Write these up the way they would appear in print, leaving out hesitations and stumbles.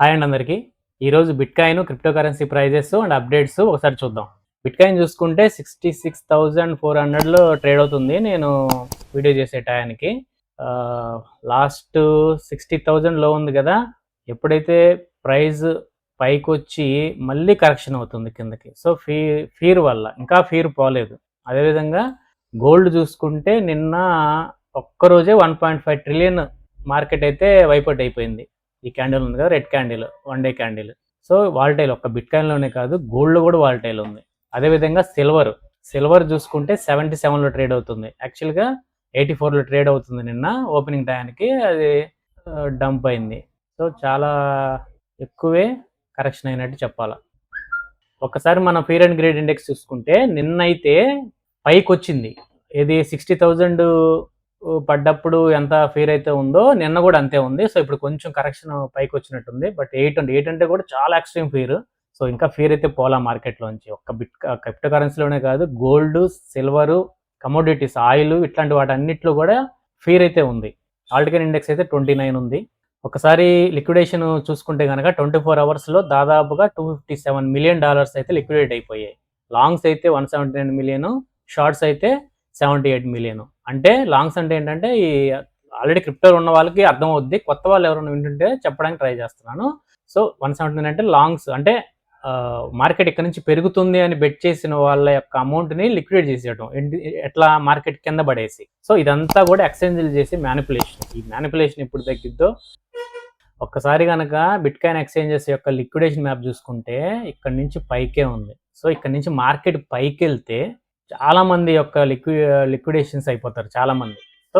Hi అండి అందరికీ. ఈరోజు bitcoin, cryptocurrency prices and updates ఒకసారి చూద్దాం. బిట్‌కాయిన్ చూసుకుంటే 66,400లో ట్రేడ్ అవుతుంది. నేను వీడియో చేసే టయానికి. లాస్ట్ 60,000 లో ఉంది కదా! ఎప్పుడైతే ప్రైస్ పైకొచ్చి మళ్ళీ కరెక్షన్ అవుతుంది కిందకి. సో, ఫియర్ వల్ల ఇంకా ఫియర్ పోలేదు. అదేవిధంగా గోల్డ్ చూసుకుంటే నిన్న ఒక్కరోజే 1.5 ట్రిలియన్ మార్కెట్ అయితే వైపౌట్ అయిపోయింది. ఈ క్యాండిల్ ఉంది కదా, red candle, one day candle. So wall tile ఒక్క బిట్‌కాయిన్‌లోనే కాదు, గోల్డ్‌లో కూడా వాల్టైల్ ఉంది. అదేవిధంగా సిల్వర్ చూసుకుంటే 77లో ట్రేడ్ అవుతుంది. యాక్చువల్గా 84లో ట్రేడ్ అవుతుంది. నిన్న ఓపెనింగ్ టయానికి అది డంప్ అయింది. సో చాలా ఎక్కువే కరెక్షన్ అయినట్టు చెప్పాలి. ఒక్కసారి మనం ఫియర్ అండ్ గ్రేడ్ ఇండెక్స్ చూసుకుంటే నిన్నైతే పైకి వచ్చింది. ఇది 60,000 పడ్డప్పుడు ఎంత ఫియర్ అయితే ఉందో నిన్న కూడా అంతే ఉంది. సో ఇప్పుడు కొంచెం కరెక్షన్ పైకి వచ్చినట్టుంది. బట్ 8 అంటే కూడా చాలా ఎక్స్ట్రీమ్ ఫియర్. సో ఇంకా ఫియర్ అయితే పోలా మార్కెట్లోంచి. ఒక్క క్రిప్టో కరెన్సీలోనే కాదు, గోల్డ్, సిల్వరు, కమోడిటీస్, ఆయిల్ ఇట్లాంటి వాటన్నిటిలో కూడా ఫియర్ అయితే ఉంది. ఆల్టికన్ ఇండెక్స్ అయితే 29 ఉంది. ఒకసారి లిక్విడేషన్ చూసుకుంటే కనుక 24 అవర్స్లో దాదాపుగా $257 మిలియన్ అయితే లిక్విడేట్ అయిపోయాయి. లాంగ్స్ అయితే 179 మిలియన్, షార్ట్స్ అయితే 78 మిలియన్. అంటే లాంగ్స్ అంటే ఏంటంటే ఈ ఆల్రెడీ క్రిప్టో ఉన్న వాళ్ళకి అర్థం అవుద్ది. కొత్త వాళ్ళు ఎవరైనా వింటుంటే చెప్పడానికి ట్రై చేస్తున్నాను. సో 179 అంటే లాంగ్స్ అంటే మార్కెట్ ఇక్కడ నుంచి పెరుగుతుంది అని బెట్ చేసిన వాళ్ళ యొక్క అమౌంట్ని లిక్విడేట్ చేసేయడం, ఎట్లా మార్కెట్ కింద పడేసి. సో ఇదంతా కూడా ఎక్స్చేంజ్లు చేసి మ్యానిపులేషన్. ఈ మ్యానిపులేషన్ ఎప్పుడు తగ్గిద్దో ఒక్కసారి కనుక బిట్‌కాయిన్ ఎక్స్చేంజెస్ యొక్క లిక్విడేషన్ మ్యాప్ చూసుకుంటే ఇక్కడ నుంచి పైకే ఉంది. సో ఇక్కడ నుంచి మార్కెట్ పైకి వెళ్తే చాలా మంది యొక్క లిక్విడేషన్స్ అయిపోతారు చాలామంది. సో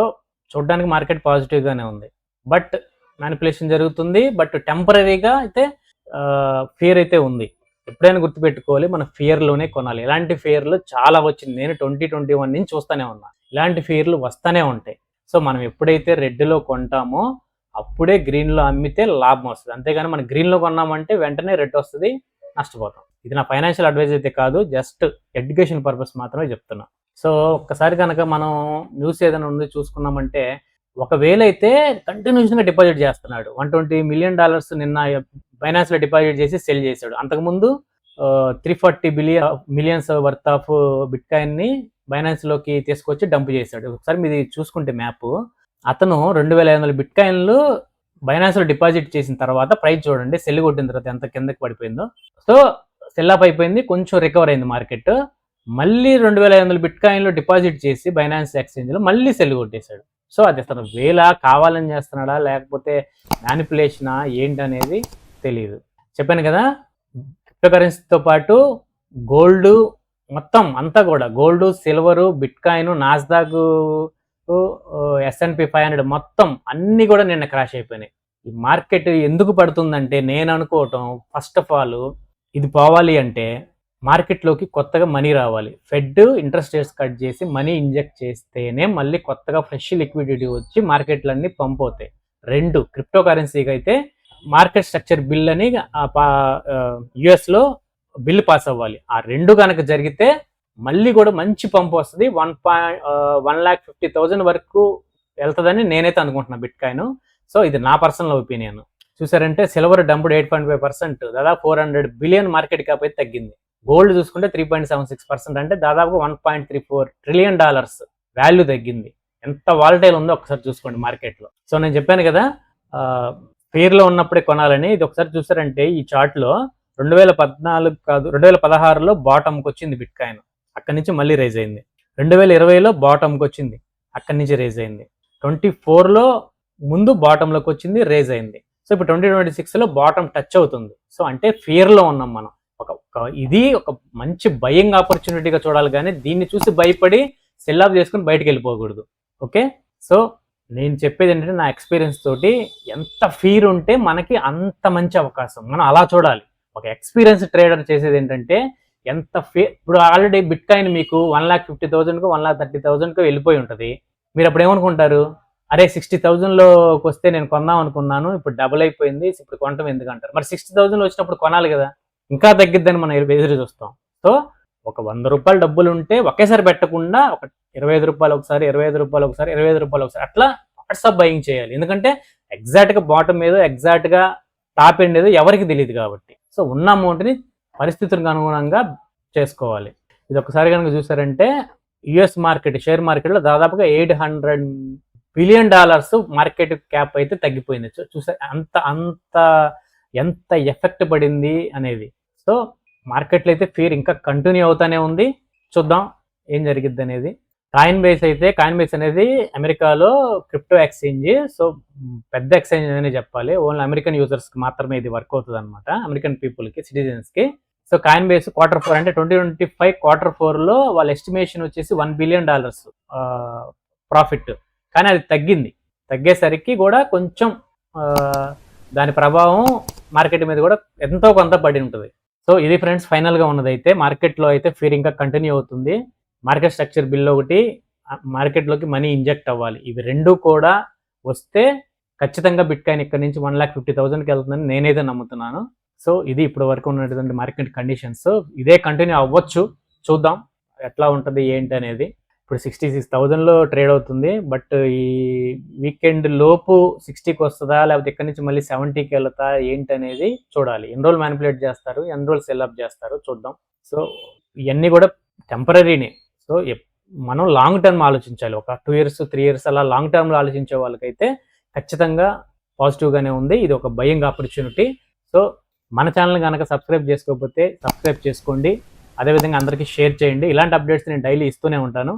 చూడడానికి మార్కెట్ పాజిటివ్గానే ఉంది. బట్ మ్యానిపులేషన్ జరుగుతుంది. బట్ టెంపరీగా అయితే ఫియర్ అయితే ఉంది. ఎప్పుడైనా గుర్తుపెట్టుకోవాలి, మన ఫియర్లోనే కొనాలి. ఇలాంటి ఫియర్లు చాలా వచ్చింది. నేను 2021 నుంచి చూస్తూనే ఉన్నా. ఇలాంటి ఫియర్లు వస్తూనే ఉంటాయి. సో మనం ఎప్పుడైతే రెడ్లో కొంటామో అప్పుడే గ్రీన్లో అమ్మితే లాభం వస్తుంది. అంతేగాని మనం గ్రీన్లో కొన్నామంటే వెంటనే రెడ్ వస్తుంది, నష్టపోతాం. ఇది నా ఫైనాన్షియల్ అడ్వైజ్ అయితే కాదు, జస్ట్ ఎడ్యుకేషన్ పర్పస్ మాత్రమే చెప్తున్నా. సో ఒక్కసారి కనుక మనం న్యూస్ ఏదైనా ఉంది చూసుకున్నామంటే, ఒకవేళ అయితే కంటిన్యూషన్గా డిపాజిట్ చేస్తున్నాడు. $120 మిలియన్ నిన్న బైనాన్స్లో డిపాజిట్ చేసి సెల్ చేశాడు. అంతకుముందు 340 మిలియన్స్ వర్త్ ఆఫ్ బిట్‌కాయిన్ని బైనాన్స్లోకి తీసుకొచ్చి డంప్ చేశాడు. ఒకసారి మీరు చూసుకుంటే మ్యాప్, అతను 2,500 బిట్‌కాయిన్లు బైనాన్స్లో డిపాజిట్ చేసిన తర్వాత ప్రైస్ చూడండి, సెల్ కొట్టిన తర్వాత ఎంత కిందకి పడిపోయిందో. సో సెల్ ఆఫ్ అయిపోయింది, కొంచెం రికవర్ అయింది మార్కెట్. మళ్ళీ 2,500 బిట్‌కాయిన్లు డిపాజిట్ చేసి బైనాన్స్ ఎక్స్చేంజ్లో మళ్ళీ సెల్ కొట్టేశాడు. సో అది అతను కావాలని చేస్తున్నాడా లేకపోతే మ్యానిపులేషనా ఏంటనేది తెలియదు. చెప్పాను కదా, క్రిప్టో కరెన్సీతో పాటు గోల్డ్ మొత్తం అంతా కూడా, gold, silver, bitcoin, Nasdaq, S&P 500 మొత్తం అన్నీ కూడా నిన్న క్రాష్ అయిపోయినాయి. ఈ మార్కెట్ ఎందుకు పడుతుందంటే నేను అనుకోవటం, ఫస్ట్ ఆఫ్ ఆల్ ఇది పోవాలి అంటే మార్కెట్లోకి కొత్తగా మనీ రావాలి. ఫెడ్ ఇంట్రెస్ట్ రేట్స్ కట్ చేసి మనీ ఇంజెక్ట్ చేస్తేనే మళ్ళీ కొత్తగా ఫ్రెష్ లిక్విడిటీ వచ్చి మార్కెట్లన్నీ పంప్ అవుతాయి. 2, క్రిప్టో కరెన్సీకి అయితే మార్కెట్ స్ట్రక్చర్ బిల్ అని యుఎస్లో బిల్ పాస్ అవ్వాలి. ఆ 2 కనుక జరిగితే మళ్ళీ కూడా మంచి పంప్ వస్తుంది. 1,50,000 వరకు వెళ్తుందని నేనైతే అనుకుంటున్నా బిట్‌కాయిన్. సో ఇది నా పర్సనల్ ఒపీనియన్. చూసారంటే సిల్వర్ డంప్డ్ 8.5%, దాదాపు $400 బిలియన్ మార్కెట్ క్యాప్ అయితే తగ్గింది. గోల్డ్ చూసుకుంటే 3.76%, అంటే దాదాపు $1.34 ట్రిలియన్ వాల్యూ తగ్గింది. ఎంత వాలటైల్ ఉందో ఒకసారి చూసుకోండి మార్కెట్లో. సో నేను చెప్పాను కదా ఫియర్లో ఉన్నప్పుడే కొనాలని. ఇది ఒకసారి చూసారంటే ఈ చార్ట్లో 2014 కాదు 2016లో బాటమ్కి వచ్చింది బిట్‌కాయిన్, అక్కడి నుంచి మళ్ళీ రైజ్ అయింది. 2020లో బాటమ్కి వచ్చింది, అక్కడి నుంచి రైజ్ అయింది. 24లో ముందు బాటంలోకి వచ్చింది, రైజ్ అయింది. సో ఇప్పుడు 2026లో బాటమ్ టచ్ అవుతుంది. సో అంటే ఫియర్లో ఉన్నాం మనం. ఇది ఒక మంచి బయింగ్ ఆపర్చునిటీగా చూడాలి, కానీ దీన్ని చూసి భయపడి సెల్ ఆఫ్ చేసుకుని బయటకు వెళ్ళిపోకూడదు. ఓకే, సో నేను చెప్పేది ఏంటంటే నా ఎక్స్పీరియన్స్ తోటి, ఎంత ఫీర్ ఉంటే మనకి అంత మంచి అవకాశం, మనం అలా చూడాలి. ఒక ఎక్స్పీరియన్స్ ట్రేడర్ చేసేది ఏంటంటే ఎంత ఇప్పుడు ఆల్రెడీ బిట్‌కాయిన్ మీకు 1,50,000కు 1,30,000కు వెళ్ళిపోయి ఉంటుంది. మీరు అప్పుడు ఏమనుకుంటారు, అరే 60,000లోకి వస్తే నేను కొందాం అనుకున్నాను, ఇప్పుడు డబుల్ అయిపోయింది, ఇప్పుడు కొనటం ఎందుకంటారు. మరి 60,000 వచ్చినప్పుడు కొనాలి కదా, ఇంకా తగ్గిద్దని మనం ఎదురు చూస్తాం. సో ఒక $100 డబ్బులు ఉంటే ఒకేసారి పెట్టకుండా ఒక $25 ఒకసారి, $25 ఒకసారి, $25 ఒకసారి, అట్లా వాట్సాప్ బయింగ్ చేయాలి. ఎందుకంటే ఎగ్జాక్ట్గా బాటమ్ మీద ఎగ్జాక్ట్గా టాప్ ఎండ్ ఏదో ఎవరికి తెలియదు కాబట్టి. సో ఉన్న అమౌంట్ని పరిస్థితులకు అనుగుణంగా చేసుకోవాలి. ఇది ఒకసారి కనుక చూసారంటే యుఎస్ మార్కెట్, షేర్ మార్కెట్లో దాదాపుగా $800 బిలియన్ మార్కెట్ క్యాప్ అయితే తగ్గిపోయింది. చూసా అంత అంత ఎంత ఎఫెక్ట్ పడింది అనేది. సో మార్కెట్లో అయితే ఫియర్ ఇంకా కంటిన్యూ అవుతానే ఉంది. చూద్దాం ఏం జరిగిద్ది అనేది. కాయిన్ బేస్ అనేది అమెరికాలో క్రిప్టో ఎక్స్చేంజ్. సో పెద్ద ఎక్స్చేంజ్ అనే చెప్పాలి. ఓన్లీ అమెరికన్ యూజర్స్కి మాత్రమే ఇది వర్క్ అవుతుంది అనమాట, అమెరికన్ పీపుల్కి, సిటిజన్స్కి. సో కాయిన్ బేస్ Q4 అంటే 2025 Q4లో వాళ్ళ ఎస్టిమేషన్ వచ్చేసి $1 బిలియన్ ప్రాఫిట్. కానీ అది తగ్గేసరికి కూడా కొంచెం దాని ప్రభావం మార్కెట్ మీద కూడా ఎంతో కొంత పడి ఉంటుంది. సో ఇది ఫ్రెండ్స్ ఫైనల్గా ఉన్నదైతే. మార్కెట్లో అయితే ఫియర్ ఇంకా కంటిన్యూ అవుతుంది. మార్కెట్ స్ట్రక్చర్ బిల్ ఒకటి, మార్కెట్లోకి మనీ ఇంజెక్ట్ అవ్వాలి. ఇవి రెండు కూడా వస్తే ఖచ్చితంగా బిట్ కాయిన్ ఇక్కడ నుంచి 1,50,000కి వెళ్తుందని నేనైతే నమ్ముతున్నాను. సో ఇది ఇప్పటి వరకు ఉన్నటువంటి మార్కెట్ కండిషన్స్. ఇదే కంటిన్యూ అవ్వచ్చు, చూద్దాం ఎట్లా ఉంటుంది ఏంటి అనేది. ఇప్పుడు 66,000లో ట్రేడ్ అవుతుంది. బట్ ఈ వీకెండ్ లోపు 60కి వస్తుందా, లేకపోతే ఇక్కడ నుంచి మళ్ళీ 70కి వెళ్తా ఏంటి అనేది చూడాలి. ఎన్ని రోజులు మ్యానిపులేట్ చేస్తారు, ఎన్ని రోజులు సెల్ అప్ చేస్తారు చూద్దాం. సో ఇవన్నీ కూడా టెంపరీనే. సో మనం లాంగ్ టర్మ్ ఆలోచించాలి. ఒక 2 years 3 years అలా లాంగ్ టర్మ్లో ఆలోచించే వాళ్ళకైతే ఖచ్చితంగా పాజిటివ్గానే ఉంది. ఇది ఒక బయింగ్ ఆపర్చునిటీ. సో మన ఛానల్ కనుక సబ్స్క్రైబ్ చేసుకోకపోతే సబ్స్క్రైబ్ చేసుకోండి. అదేవిధంగా అందరికీ షేర్ చేయండి. ఇలాంటి అప్డేట్స్ నేను డైలీ ఇస్తూనే ఉంటాను.